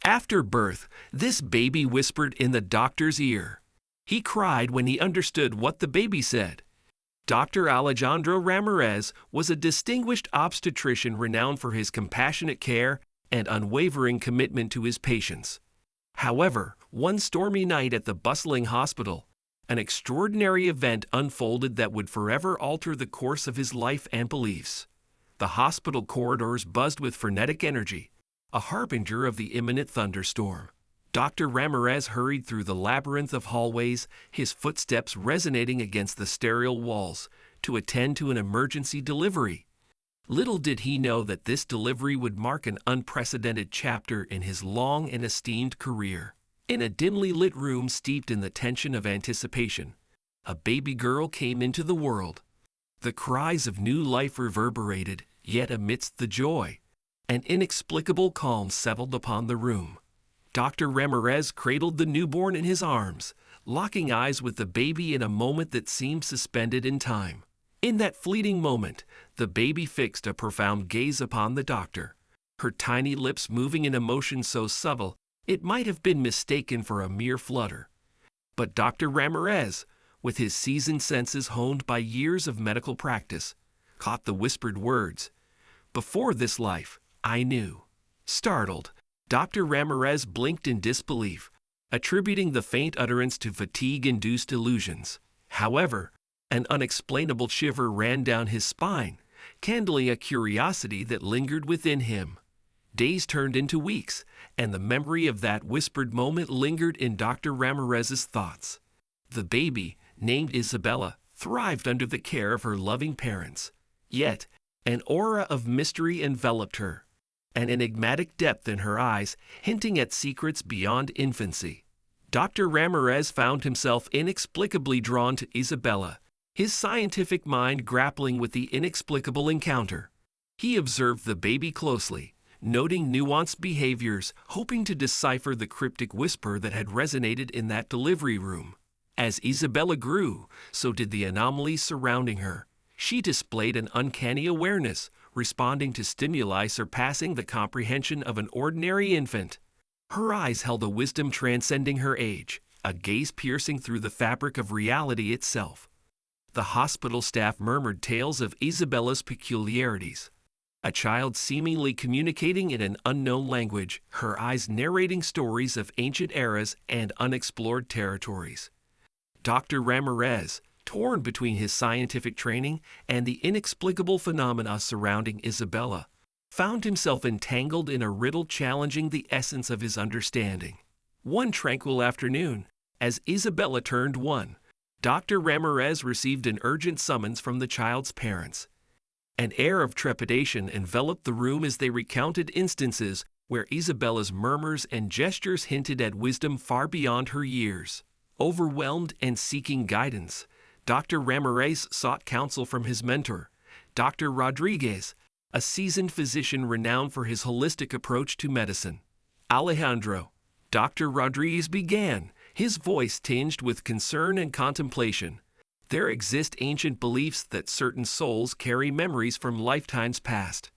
After birth, this baby whispered in the doctor's ear. He cried when he understood what the baby said. Dr. Alejandro Ramirez was a distinguished obstetrician renowned for his compassionate care and unwavering commitment to his patients. However, one stormy night at the bustling hospital, an extraordinary event unfolded that would forever alter the course of his life and beliefs. The hospital corridors buzzed with frenetic energy, a harbinger of the imminent thunderstorm. Dr. Ramirez hurried through the labyrinth of hallways, his footsteps resonating against the sterile walls, to attend to an emergency delivery. Little did he know that this delivery would mark an unprecedented chapter in his long and esteemed career. In a dimly lit room steeped in the tension of anticipation, a baby girl came into the world. The cries of new life reverberated, yet amidst the joy, an inexplicable calm settled upon the room. Dr. Ramirez cradled the newborn in his arms, locking eyes with the baby in a moment that seemed suspended in time. In that fleeting moment, the baby fixed a profound gaze upon the doctor, her tiny lips moving in a motion so subtle it might have been mistaken for a mere flutter. But Dr. Ramirez, with his seasoned senses honed by years of medical practice, caught the whispered words, "Before this life, I knew." Startled, Dr. Ramirez blinked in disbelief, attributing the faint utterance to fatigue-induced illusions. However, an unexplainable shiver ran down his spine, kindling a curiosity that lingered within him. Days turned into weeks, and the memory of that whispered moment lingered in Dr. Ramirez's thoughts. The baby, named Isabella, thrived under the care of her loving parents. Yet, an aura of mystery enveloped her, an enigmatic depth in her eyes hinting at secrets beyond infancy. Dr. Ramirez found himself inexplicably drawn to Isabella, his scientific mind grappling with the inexplicable encounter. He observed the baby closely, noting nuanced behaviors, hoping to decipher the cryptic whisper that had resonated in that delivery room. As Isabella grew, so did the anomalies surrounding her. She displayed an uncanny awareness, responding to stimuli surpassing the comprehension of an ordinary infant. Her eyes held a wisdom transcending her age, a gaze piercing through the fabric of reality itself. The hospital staff murmured tales of Isabella's peculiarities. A child seemingly communicating in an unknown language, her eyes narrating stories of ancient eras and unexplored territories. Dr. Ramirez, torn between his scientific training and the inexplicable phenomena surrounding Isabella, found himself entangled in a riddle challenging the essence of his understanding. One tranquil afternoon, as Isabella turned 1, Dr. Ramirez received an urgent summons from the child's parents. An air of trepidation enveloped the room as they recounted instances where Isabella's murmurs and gestures hinted at wisdom far beyond her years. Overwhelmed and seeking guidance, Dr. Ramirez sought counsel from his mentor, Dr. Rodriguez, a seasoned physician renowned for his holistic approach to medicine. "Alejandro," Dr. Rodriguez began, his voice tinged with concern and contemplation, "there exist ancient beliefs that certain souls carry memories from lifetimes past.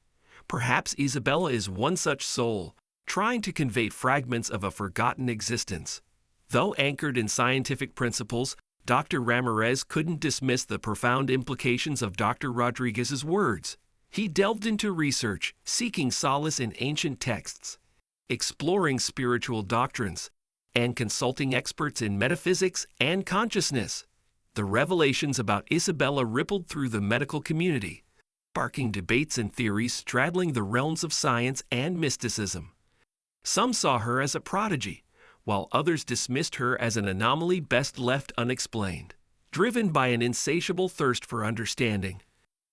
Perhaps Isabella is one such soul, trying to convey fragments of a forgotten existence." Though anchored in scientific principles, Dr. Ramirez couldn't dismiss the profound implications of Dr. Rodriguez's words. He delved into research, seeking solace in ancient texts, exploring spiritual doctrines, and consulting experts in metaphysics and consciousness. The revelations about Isabella rippled through the medical community, sparking debates and theories straddling the realms of science and mysticism. Some saw her as a prodigy, while others dismissed her as an anomaly best left unexplained. Driven by an insatiable thirst for understanding,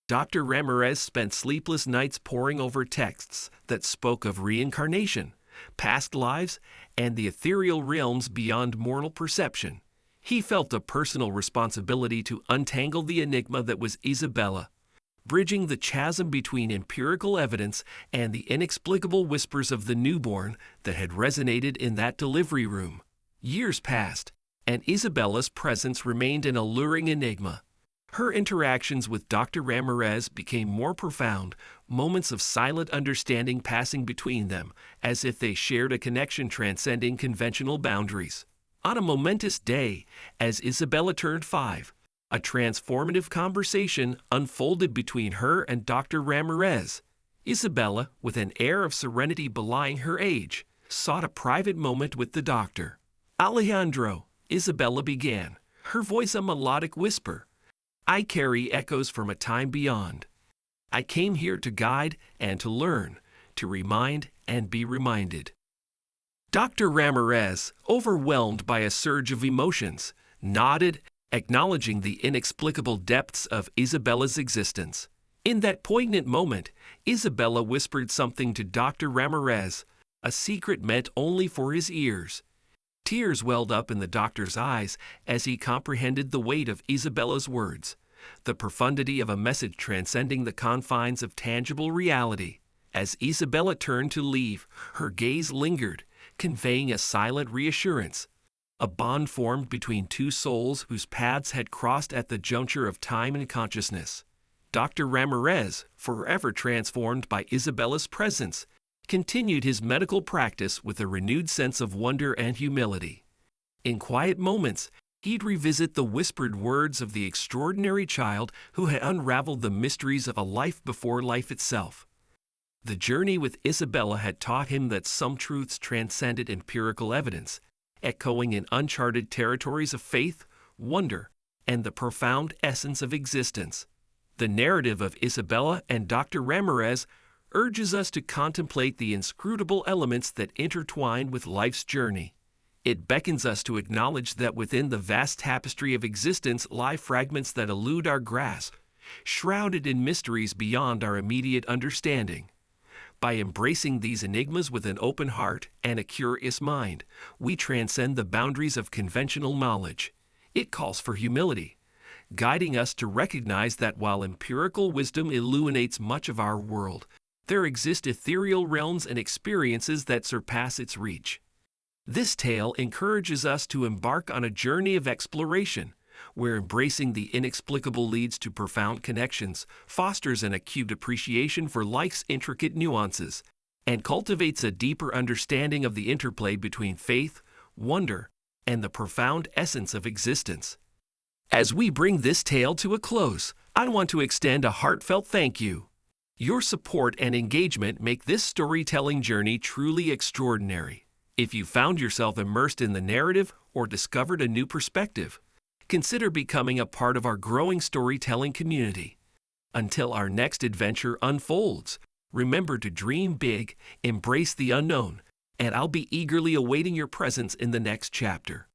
Dr. Ramirez spent sleepless nights poring over texts that spoke of reincarnation, past lives, and the ethereal realms beyond mortal perception. He felt a personal responsibility to untangle the enigma that was Isabella, bridging the chasm between empirical evidence and the inexplicable whispers of the newborn that had resonated in that delivery room. Years passed, and Isabella's presence remained an alluring enigma. Her interactions with Dr. Ramirez became more profound, moments of silent understanding passing between them, as if they shared a connection transcending conventional boundaries. On a momentous day, as Isabella turned 5, a transformative conversation unfolded between her and Dr. Ramirez. Isabella, with an air of serenity belying her age, sought a private moment with the doctor. "Alejandro," Isabella began, her voice a melodic whisper, "I carry echoes from a time beyond. I came here to guide and to learn, to remind and be reminded." Dr. Ramirez, overwhelmed by a surge of emotions, nodded, acknowledging the inexplicable depths of Isabella's existence. In that poignant moment, Isabella whispered something to Dr. Ramirez, a secret meant only for his ears. Tears welled up in the doctor's eyes as he comprehended the weight of Isabella's words, the profundity of a message transcending the confines of tangible reality. As Isabella turned to leave, her gaze lingered, conveying a silent reassurance, a bond formed between two souls whose paths had crossed at the juncture of time and consciousness. Dr. Ramirez, forever transformed by Isabella's presence, continued his medical practice with a renewed sense of wonder and humility. In quiet moments, he'd revisit the whispered words of the extraordinary child who had unraveled the mysteries of a life before life itself. The journey with Isabella had taught him that some truths transcended empirical evidence, echoing in uncharted territories of faith, wonder, and the profound essence of existence. The narrative of Isabella and Dr. Ramirez urges us to contemplate the inscrutable elements that intertwine with life's journey. It beckons us to acknowledge that within the vast tapestry of existence lie fragments that elude our grasp, shrouded in mysteries beyond our immediate understanding. By embracing these enigmas with an open heart and a curious mind, we transcend the boundaries of conventional knowledge. It calls for humility, guiding us to recognize that while empirical wisdom illuminates much of our world, there exist ethereal realms and experiences that surpass its reach. This tale encourages us to embark on a journey of exploration, where embracing the inexplicable leads to profound connections, fosters an acute appreciation for life's intricate nuances, and cultivates a deeper understanding of the interplay between faith, wonder, and the profound essence of existence. As we bring this tale to a close, I want to extend a heartfelt thank you. Your support and engagement make this storytelling journey truly extraordinary. If you found yourself immersed in the narrative or discovered a new perspective, consider becoming a part of our growing storytelling community. Until our next adventure unfolds, remember to dream big, embrace the unknown, and I'll be eagerly awaiting your presence in the next chapter.